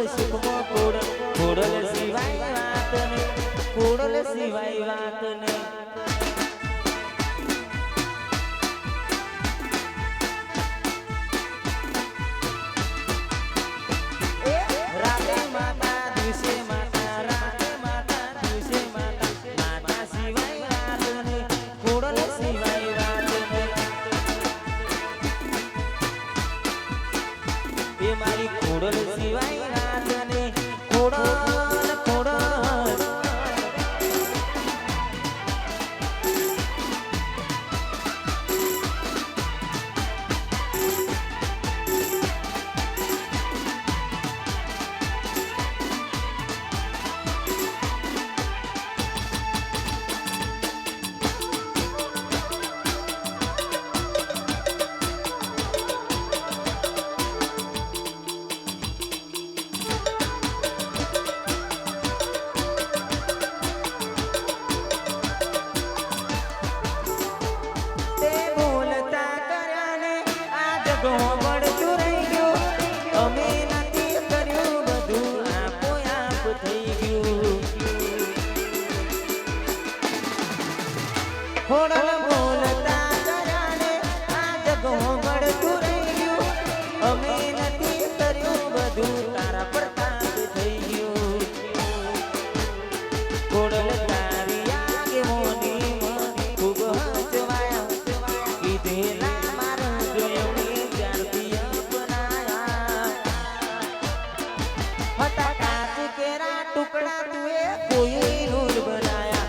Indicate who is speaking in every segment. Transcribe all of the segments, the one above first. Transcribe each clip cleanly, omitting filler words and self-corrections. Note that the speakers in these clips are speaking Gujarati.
Speaker 1: સુખમાં કોડલ કોડલ સિવાય વાત નહીં કોડલ સિવાય વાત નહીં મારી ખોડલ સિવાય રાત ને ખોડલ ખોડલ ખોડલ બોલતા કર્યાને આ જગો મળતું રહ્યું અમે નથી કર્યું બધું તારા પ્રતાપ થઈ ગયું ખોડલ તારી આગેવાની ખૂબ હચવાયા કીધેલા મારા જોયને ત્યારથી અપનાયા હતા કાચ કેરા ટુકડા તુએ કોઈ નૂર બનાયા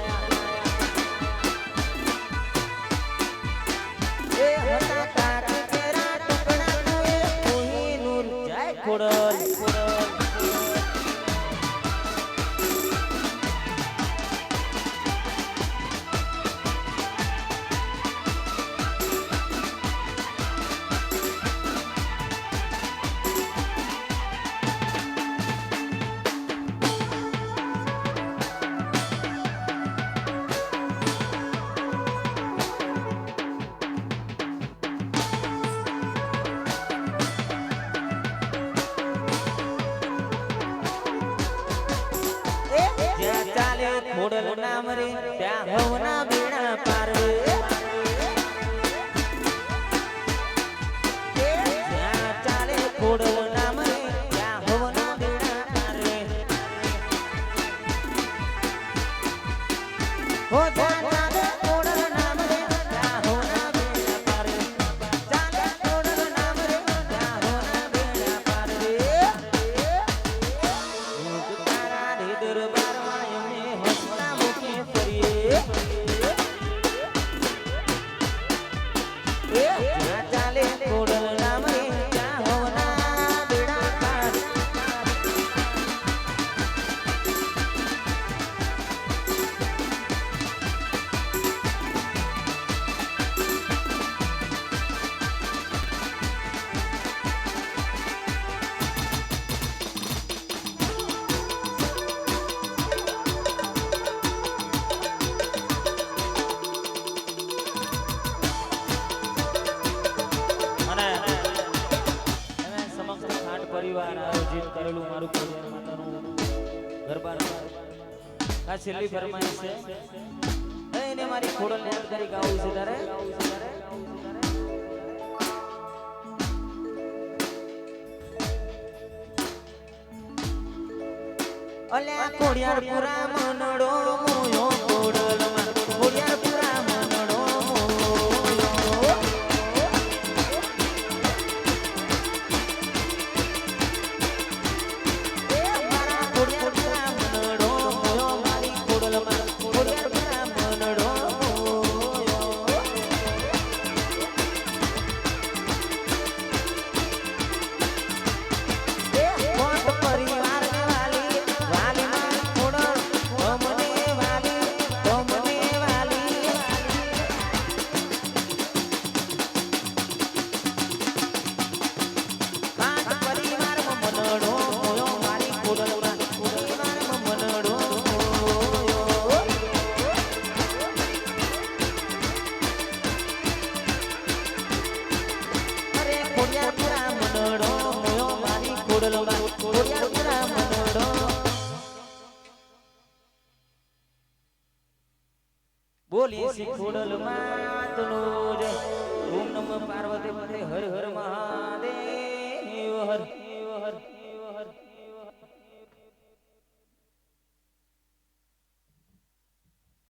Speaker 1: ખોડલ ખોડલ નામ રે ત્યાં હવના બેડા પાર જ્યાં ચાલે ખોડલ નામ રે ત્યાં હવના બેડા પાર હો જ્યાં ચાલે ખોડલ નામ રે ત્યાં હવના બેડા પાર ચાલે ખોડલ નામ રે ત્યાં હવના બેડા પાર તારા રે દરબારમાં ચાલે ખોડલ નામ રે ત્યાં હવના બેડા પાર પરિવાર આયોજિત કરેલું મારું ખોડિયાર માતાનું ગરબા આ છેલ્લી ફરમાઈશ છે એને મારી ખોડલ ને યાદ કરી ગાવું છે તારે અલ્યા ખોડિયારપુરા મનડો મોયો ખોડલ માં ખોડિયારપુરા મનડો પરિવાર વાલી વાલી માં ખોડલ અમને વાલી બોલીએ શ્રી ખોડલ માતનો જય. ઓમ નમઃ પાર્વતી પતે હર હર મહાદેવ હર.